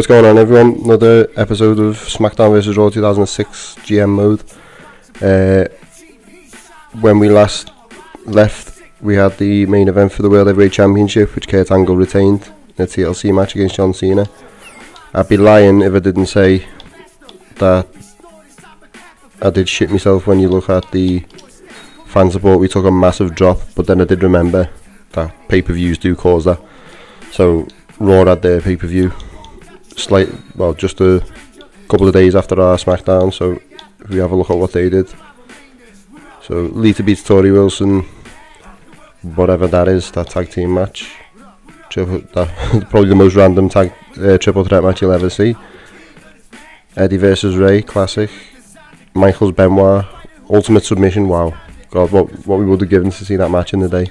What's going on, everyone? Another episode of SmackDown vs Raw 2006 GM mode. When we last left, we had the main event for the World Heavyweight Championship, which Kurt Angle retained in a TLC match against John Cena. I'd be lying if I didn't say that I did shit myself when you look at the fan support. We took a massive drop, but then I did remember that pay-per-views do cause that. So Raw had their pay-per-view just a couple of days after our SmackDown, so if we have a look at what they did. So Lita beats Tori Wilson, whatever that is, that tag team match. Probably the most random triple threat match you'll ever see. Eddie versus Ray, classic. Michaels Benoit, ultimate submission, wow. God, what we would have given to see that match in the day.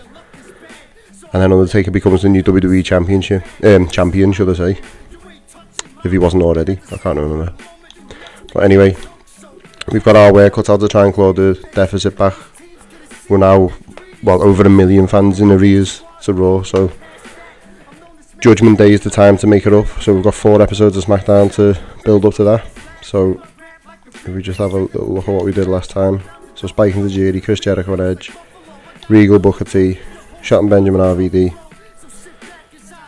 And then Undertaker becomes the new WWE champion, should I say. If he wasn't already, I can't remember. But anyway, we've got our work cut out to try and claw the deficit back. We're now, over 1 million fans in arrears to Raw, so Judgment Day is the time to make it up. So we've got 4 episodes of SmackDown to build up to that. So if we just have a little look at what we did last time. So Spike and Tajiri, Chris Jericho and Edge, Regal, Booker T, Shelton Benjamin, RVD.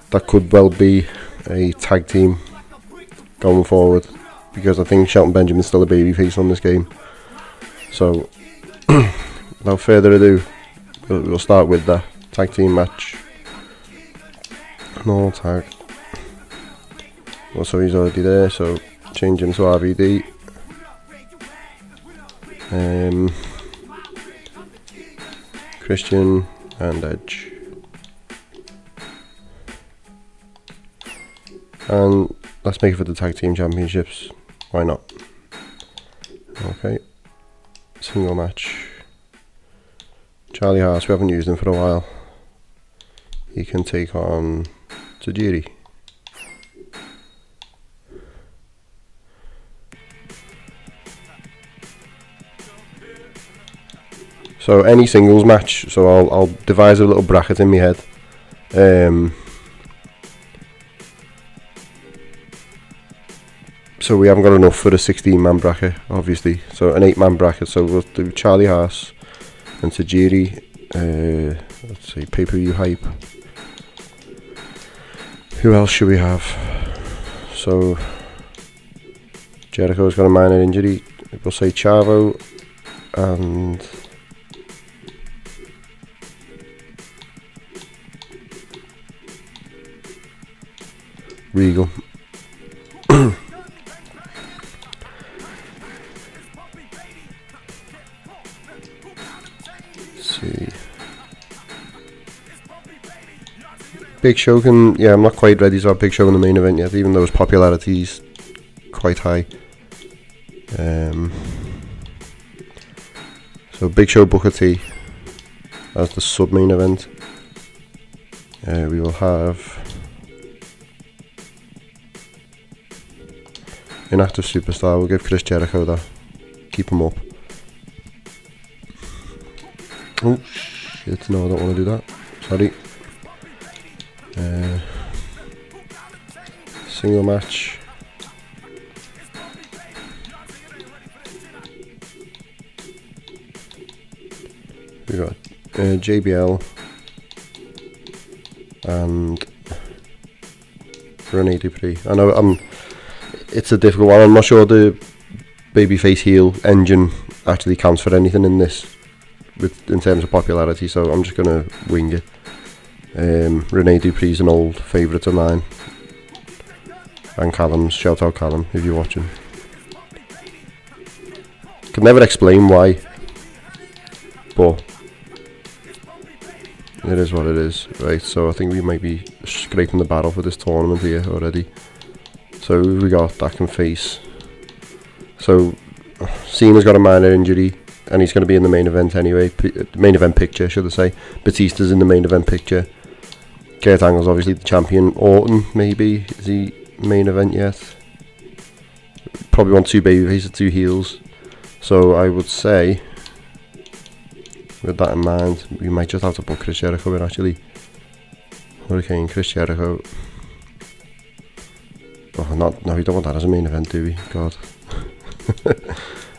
That could well be a tag team going forward, because I think Shelton Benjamin's still a babyface on this game. So without further ado, we'll start with the tag team match. No tag. So he's already there, so change him to RVD. Christian and Edge. And let's make it for the tag team championships. Why not? Okay. Single match. Charlie Haas, we haven't used him for a while. He can take on Tajiri. So any singles match, so I'll devise a little bracket in my head. So we haven't got enough for a 16-man bracket, obviously. So an 8-man bracket. So we'll do Charlie Haas and Tajiri. Let's see, pay-per-view hype. Who else should we have? So Jericho's got a minor injury. We'll say Chavo and Regal. See. Big Show can, I'm not quite ready to have Big Show in the main event yet, even though his popularity is quite high. So Big Show, Booker T as the sub main event. We will have inactive superstar. We'll give Chris Jericho that. Keep him up. Oh shit, no, I don't want to do that. Sorry. Single match. We got JBL and Rene Dupree. I know it's a difficult one. I'm not sure the babyface heel engine actually counts for anything in this in terms of popularity, so I'm just gonna wing it. Rene Dupree's an old favourite of mine, and Callum's. Shout out Callum if you're watching. Can never explain why, but it is what it is, right? So I think we might be scraping the barrel for this tournament here already. So we got that can face. So Cena's got a minor injury, and he's going to be in the main event anyway. Main event picture, should I say? Batista's in the main event picture. Kurt Angle's obviously the champion. Orton, maybe, is he main event yet? Probably want 2 babyfaces, 2 heels. So I would say, with that in mind, we might just have to put Chris Jericho in actually. Hurricane, Chris Jericho. Oh, No, we don't want that as a main event, do we? God. And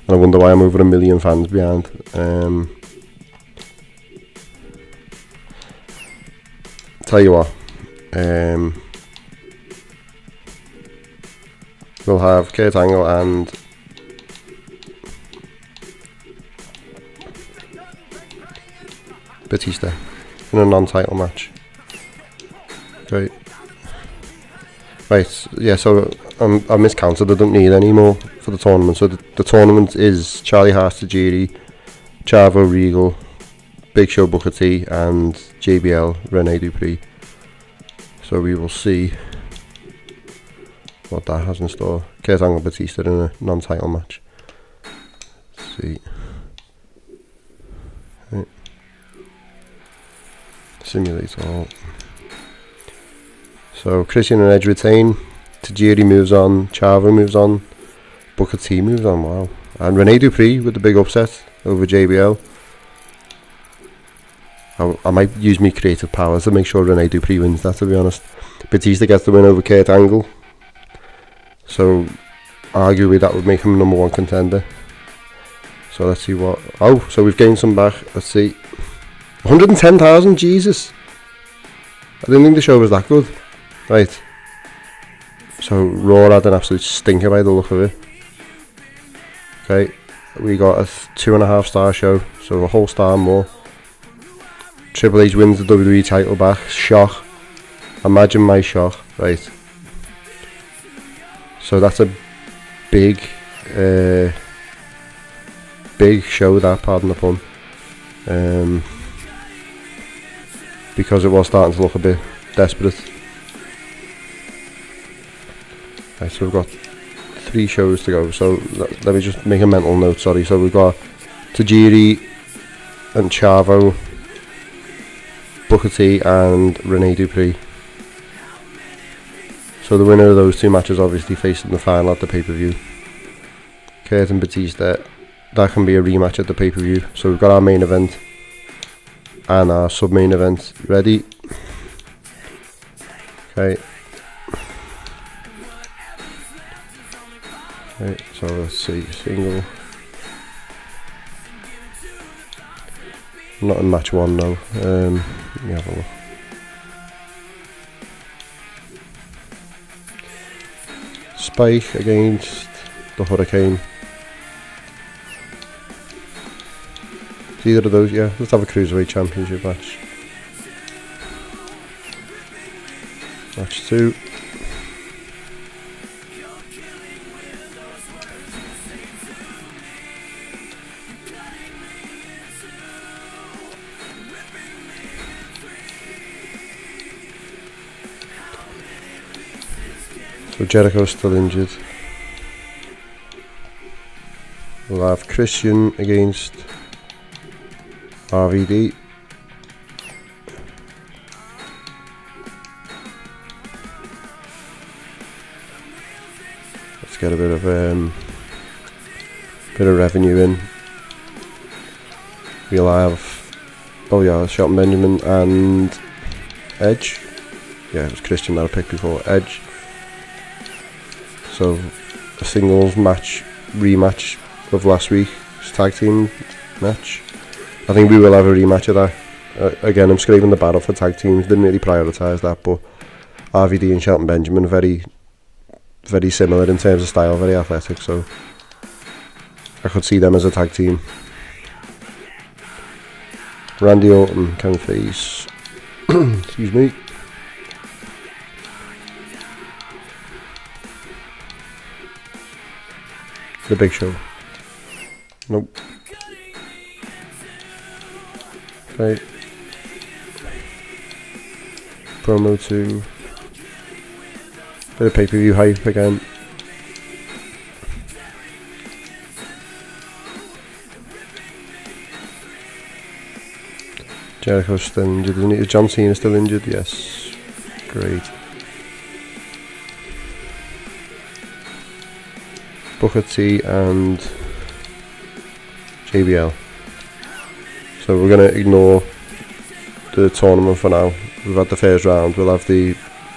I wonder why I'm over 1 million fans behind. Tell you what. We'll have Kurt Angle and Batista in a non-title match. Great. Right, yeah, so I miscounted, I don't need any more for the tournament. So the tournament is Charlie Hart, Tajiri, Chavo, Regal, Big Show, Booker T, and JBL, Rene Dupree. So we will see what that has in store. Kurt Angle, Batista in a non-title match. Let's see. Right. Simulate all. So Christian and Edge retain, Tajiri moves on, Chavo moves on, Booker T moves on, wow. And Rene Dupree with the big upset over JBL. I might use my creative powers to make sure Rene Dupree wins that, to be honest. Batista gets the win over Kurt Angle. So arguably that would make him #1 contender. So let's see what... Oh, so we've gained some back. Let's see. 110,000, Jesus. I didn't think the show was that good. Right. So Raw had an absolute stinker by the look of it. Okay. We got a 2.5 star show. So a whole star more. Triple H wins the WWE title back. Shock. Imagine my shock. Right. So that's a big show, that, pardon the pun. Because it was starting to look a bit desperate. Right, so we've got 3 shows to go. So let me just make a mental note, sorry. So we've got Tajiri and Chavo, Booker T and Rene Dupree. So the winner of those 2 matches obviously facing the final at the pay-per-view. Kurt and Batista, that can be a rematch at the pay-per-view. So we've got our main event and our sub-main event ready. Okay. Right, so let's see, single. Not in match 1 though. Let me have a look. Spike against the Hurricane. It's either of those, yeah. Let's have a Cruiserweight Championship match. Match 2. So Jericho's still injured. We'll have Christian against RVD. Let's get a bit of revenue in. We'll have, oh yeah, Shelton Benjamin and Edge. Yeah, it was Christian that I picked before. Edge. So a singles match, rematch of last week's tag team match. I think we will have a rematch of that. Again, I'm scraping the barrel for tag teams. Didn't really prioritise that, but RVD and Shelton Benjamin very, very similar in terms of style, very athletic. So I could see them as a tag team. Randy Orton can face. Excuse me. The Big Show. Nope. Okay. Promo 2. Bit of pay-per-view hype again. Jericho's still injured, isn't he? Is John Cena still injured? Yes. Great. Booker T and JBL. So we're going to ignore the tournament for now. We've had the first round, we'll have the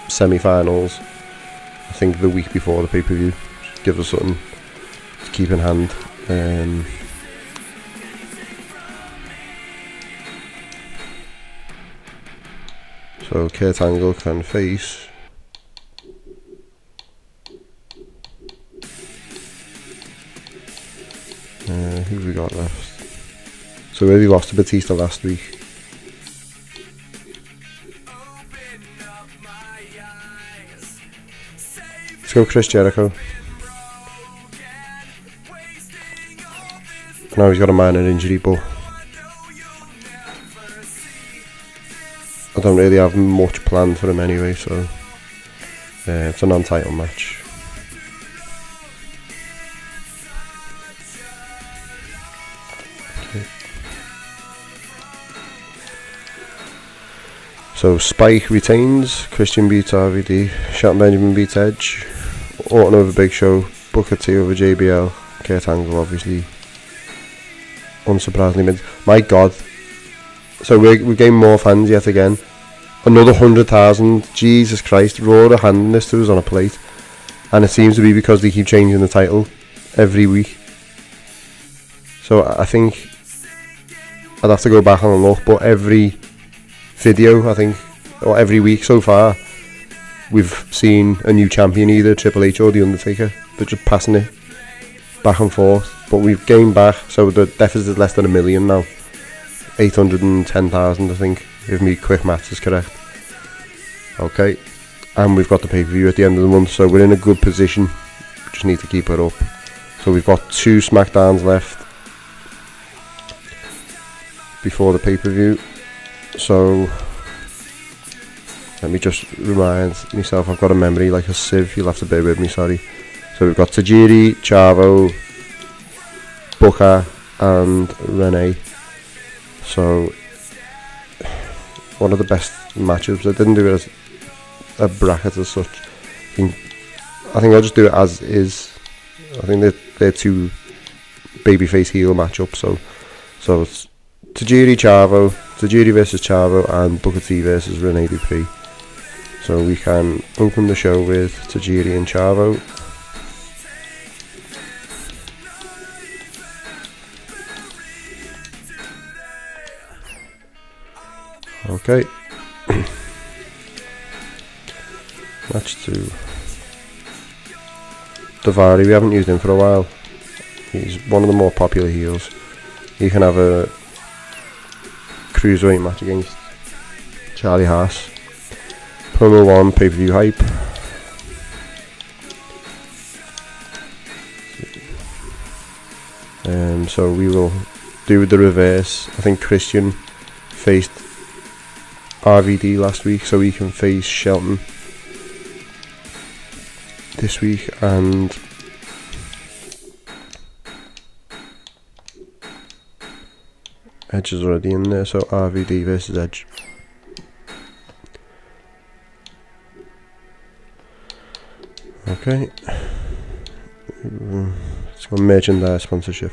semi-finals. I think the week before the pay-per-view. Give us something to keep in hand. So Kurt Angle can face who have we got left? So we lost to Batista last week. Let's go Chris Jericho. Now he's got a minor injury, but I don't really have much planned for him anyway, so it's a non-title match. Okay. So Spike retains, Christian beats RVD, Shelton Benjamin beats Edge, Orton over Big Show, Booker T over JBL, Kurt Angle obviously unsurprisingly wins. My god. So we're getting more fans yet again. Another 100,000. Jesus Christ. Raw are handing this to us on a plate. And it seems to be because they keep changing the title every week. So I think I'd have to go back and look. But every video, I think, or every week so far, we've seen a new champion, either Triple H or The Undertaker. They're just passing it back and forth. But we've gained back. So the deficit is less than 1 million now. 810,000, I think, if me quick maths is correct. Okay, and we've got the pay-per-view at the end of the month, so we're in a good position. Just need to keep it up. So we've got 2 SmackDowns left before the pay-per-view. So let me just remind myself, I've got a memory like a sieve, you'll have to bear with me, sorry. So we've got Tajiri, Chavo, Booker and Renee. So one of the best matchups. I didn't do it as a bracket as such. I think I'll just do it as is. I think they're 2 babyface heel matchups. So it's Tajiri versus Chavo and Booker T versus Rene Dupree. So we can open the show with Tajiri and Chavo. Okay. Match 2. Davari, we haven't used him for a while. He's one of the more popular heels. He can have a cruiserweight match against Charlie Haas. Promo 1, pay-per-view hype. So we will do the reverse. I think Christian faced RVD last week, so he can face Shelton this week, and Edge is already in there, so RVD versus Edge. Okay, let's go merchandise sponsorship.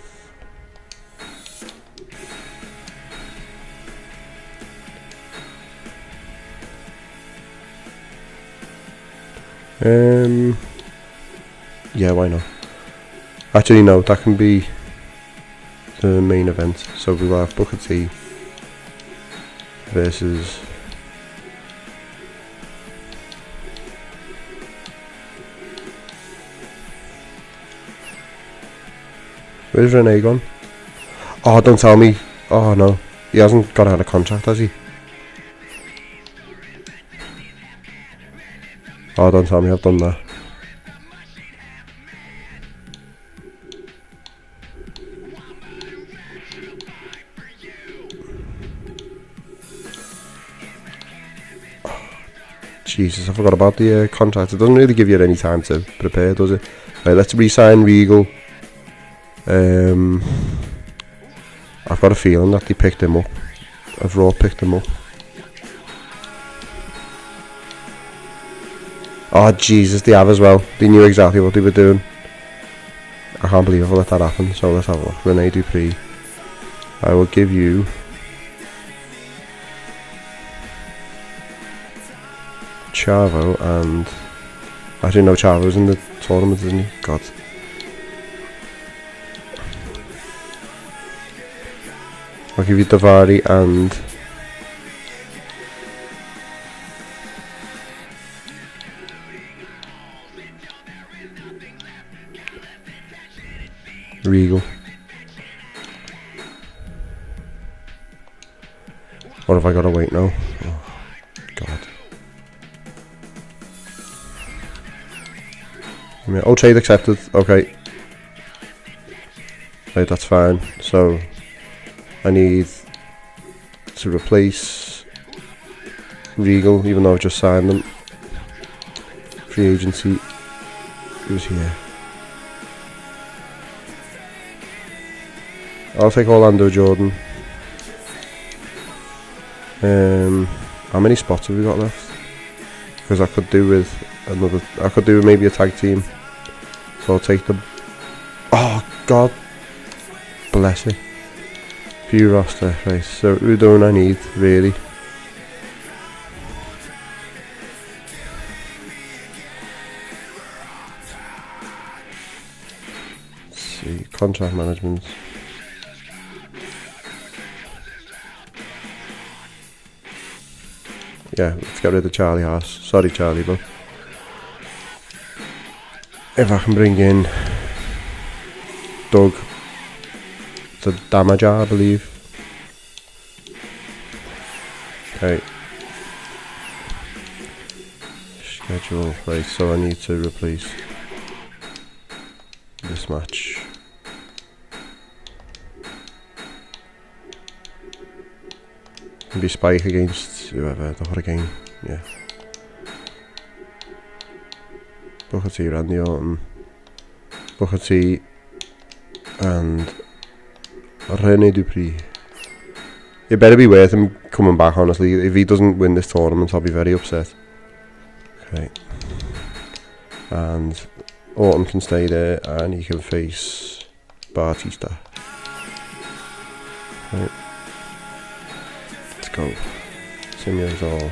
Yeah, why not? Actually, no, that can be the main event. So we'll have Booker T versus where's Renee gone? Oh, don't tell me. Oh no, he hasn't got out of contract, has he? Oh, don't tell me I've done that. Jesus, I forgot about the contract. It doesn't really give you any time to prepare, does it? Right, let's re-sign Regal. I've got a feeling that they picked him up. Raw picked him up. Oh Jesus, they have as well. They knew exactly what they were doing. I can't believe I've let that happen. So let's have a look. Rene Dupree. I will give you Chavo and Actually, no, Chavo's in the tournament, isn't he? God. I'll give you Davari and Regal. What have I got to wait now? Oh, God. Oh, trade accepted. Okay. Right, that's fine. So I need to replace Regal, even though I've just signed them. Free agency. Who's here? I'll take Orlando Jordan. How many spots have we got left? Because I could do with another. I could do maybe a tag team. So I'll take them. Oh God, bless it. Few roster, right? So who don't I need really? Let's see, contract management. Yeah, let's get rid of Charlie Haas. Sorry, Charlie, but if I can bring in Doug to damage, I believe. Okay. Schedule, right, so I need to replace this match. Be Spike against whoever, the Hurricane, yeah. Booker T, Randy Orton, Booker T and Rene Dupree. It better be worth him coming back, honestly. If he doesn't win this tournament, I'll be very upset. Okay. And Orton can stay there and he can face Batista. Right. Let's go. Simulator all.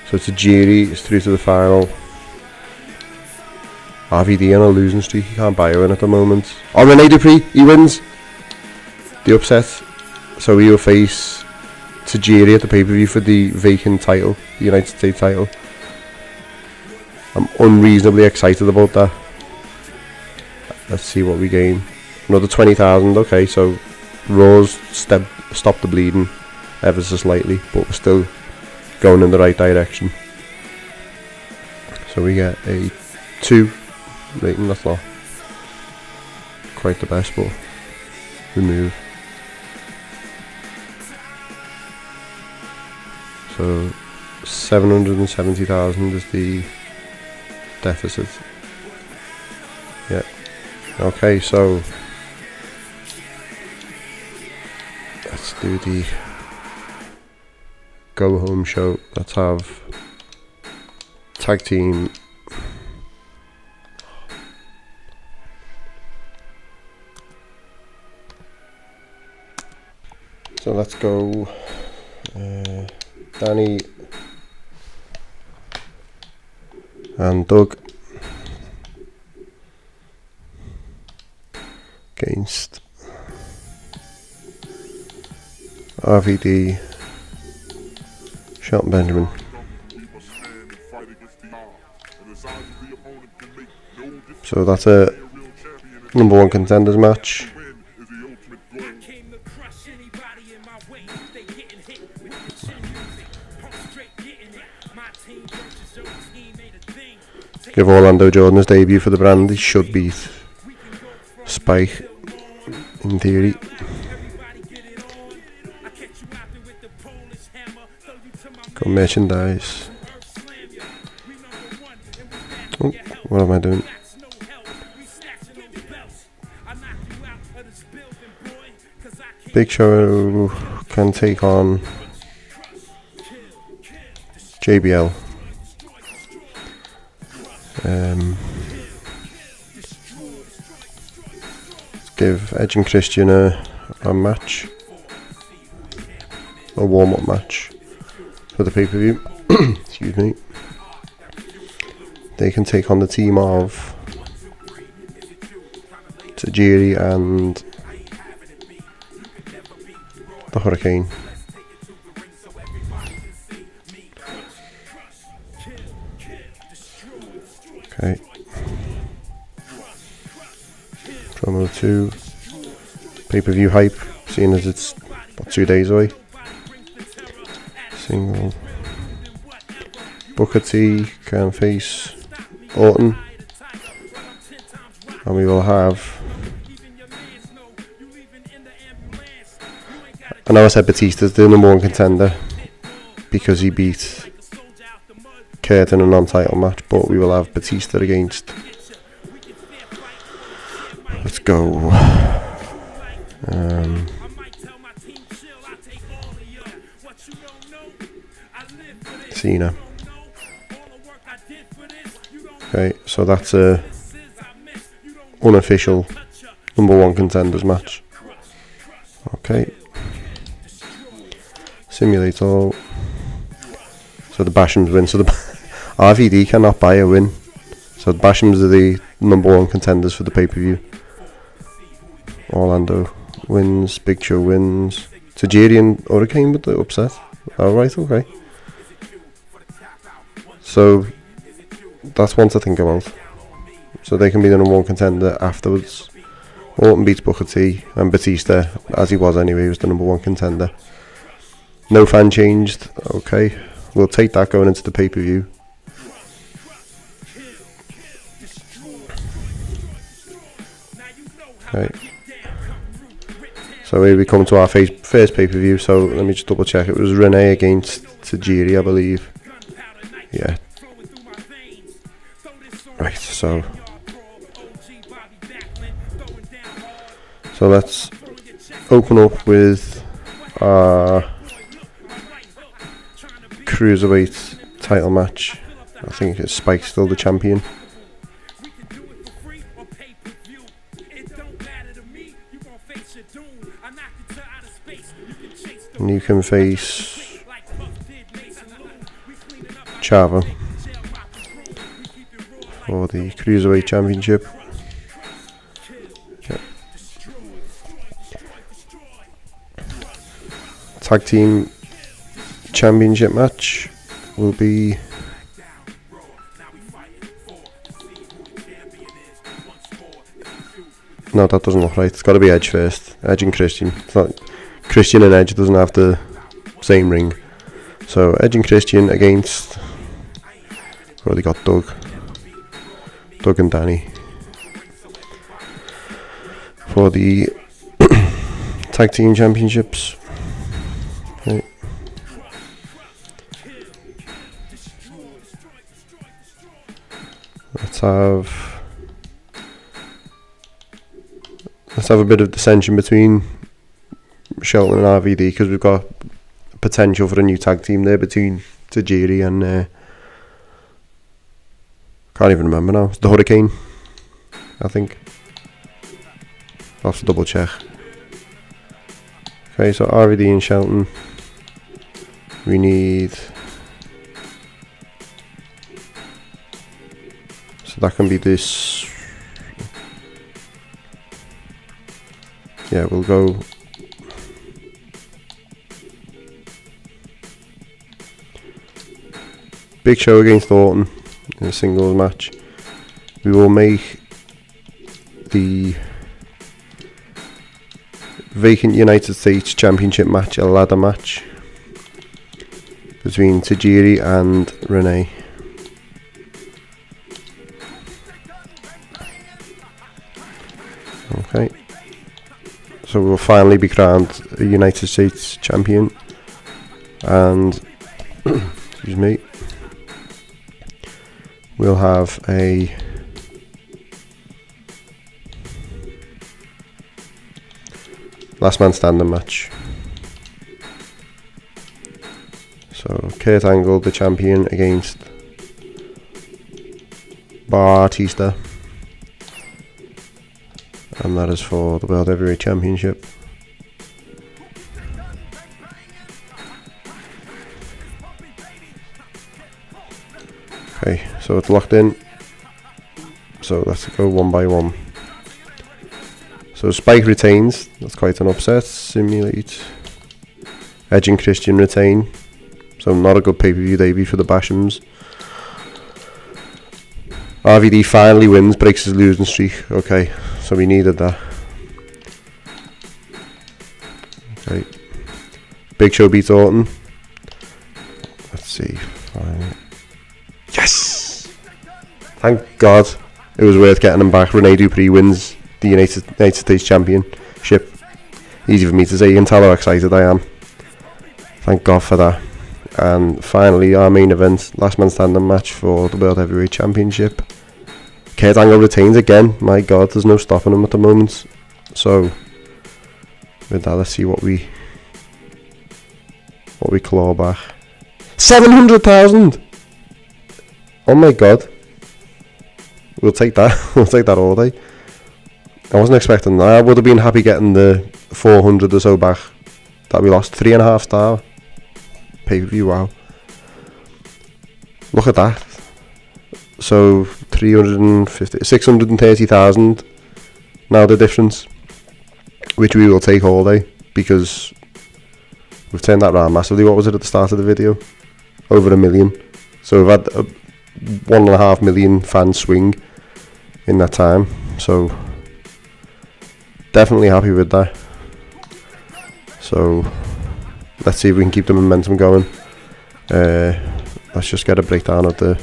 So it's a Jiri, it's through to the final. RVD on a losing streak, he can't buy one at the moment. Oh, Rene Dupree, he wins the upset. So he will face Tajiri at the pay-per-view for the vacant title, the United States title. I'm unreasonably excited about that. Let's see what we gain. Another 20,000, okay, so Raw's stopped the bleeding ever so slightly, but we're still going in the right direction. So we get a 2 rating, that's not quite the best, but we move. So 770,000 is the deficit. Yeah. Okay, so let's do the go home show. Let's have tag team. So let's go Danny and Doug against RVD, Shelton Benjamin. So that's a #1 contenders match. Give Orlando Jordan his debut for the brand. He should beat Spike in theory. Got merchandise. Oh, what am I doing? Big Show can take on JBL. Let's give Edge and Christian a match, a warm-up match for the pay-per-view. Excuse me. they can take on the team of Tajiri and the Hurricane. Okay. Promo 2. Pay-per-view hype, seeing as it's about 2 days away. Single. Booker T can face Orton. And we will have... I know I said Batista's the #1 contender because he beat Kurt in a non-title match, but we will have Batista against... Let's go... Cena. Okay, so that's a unofficial #1 contenders match. Okay. Simulate all. So the Bashams win. So the RVD cannot buy a win. So the Bashams are the #1 contenders for the pay-per-view. Orlando wins. Big Show wins. Tajiri and Hurricane with the upset. Alright, okay. So that's one to think about. So they can be the #1 contender afterwards. Orton beats Booker T, and Batista, as he was anyway, was the #1 contender. No fan changed. Okay, we'll take that going into the pay-per-view. Okay. So here we come to our first pay-per-view. So let me just double check. It was Renee against Tajiri, I believe. Yeah. Right, so let's open up with our Cruiserweight title match. I think it's Spike still the champion. And you can face Chavo for the Cruiserweight Championship. Okay. Tag Team Championship match will be no, that doesn't look right. It's got to be Edge first. Edge and Christian. It's not Christian and Edge doesn't have the same ring. So Edge and Christian against. We've already got Doug and Danny for the Tag Team Championships. Okay. Let's have a bit of dissension between Shelton and RVD because we've got potential for a new tag team there between Tajiri and can't even remember now. It's the Hurricane, I think. I'll have to double check. Okay, so RVD and Shelton. We need. So that can be this. Yeah, we'll go. Big Show against Orton in a singles match. We will make the vacant United States Championship match a ladder match between Tajiri and Renee. Okay. So we'll finally be crowned a United States champion, and excuse me, we'll have a last man standing match. So Kurt Angle, the champion, against Batista. And that is for the World Heavyweight Championship. Okay, so it's locked in. So let's go one by one. So Spike retains, that's quite an upset. Simulate. Edge and Christian retain. So not a good pay-per-view debut for the Bashams. RVD finally wins, breaks his losing streak. Okay, so we needed that. Okay. Big Show beats Orton. Let's see. Yes! Thank God it was worth getting him back. Rene Dupree wins the United States Championship. Easy for me to say, you can tell how excited I am. Thank God for that. And finally, our main event, last man standing match for the World Heavyweight Championship. Kurt Angle retains again. My God, there's no stopping him at the moment. So, with that, let's see what we claw back. 700,000! Oh my God. We'll take that. We'll take that all day. I wasn't expecting that. I would have been happy getting the 400 or so back that we lost. 3.5 star pay-per-view. Wow. Look at that. So 630,000 now the difference, which we will take all day because we've turned that round massively. What was it at the start of the video? Over 1 million. So we've had a 1.5 million fan swing in that time. So definitely happy with that. So let's see if we can keep the momentum going. Let's just get a breakdown of the.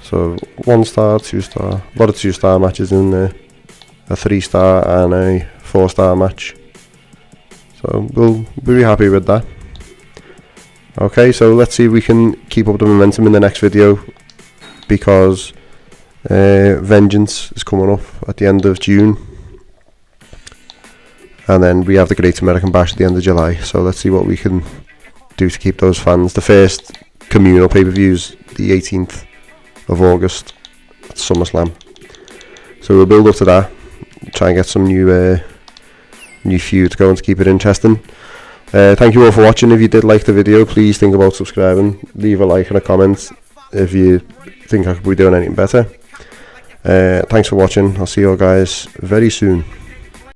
So 1 star, 2 star, a lot of 2 star matches in there, a 3 star and a 4 star match. So we'll be happy with that. Okay, so let's see if we can keep up the momentum in the next video, because Vengeance is coming up at the end of June, and then we have the Great American Bash at the end of July. So let's see what we can do to keep those fans. The first communal pay-per-views the 18th of August at SummerSlam. So we'll build up to that, try and get some new feuds going to keep it interesting. Thank you all for watching. If you did like the video, please think about subscribing, leave a like and a comment if you think I could be doing anything better. Thanks for watching. I'll see you all guys very soon.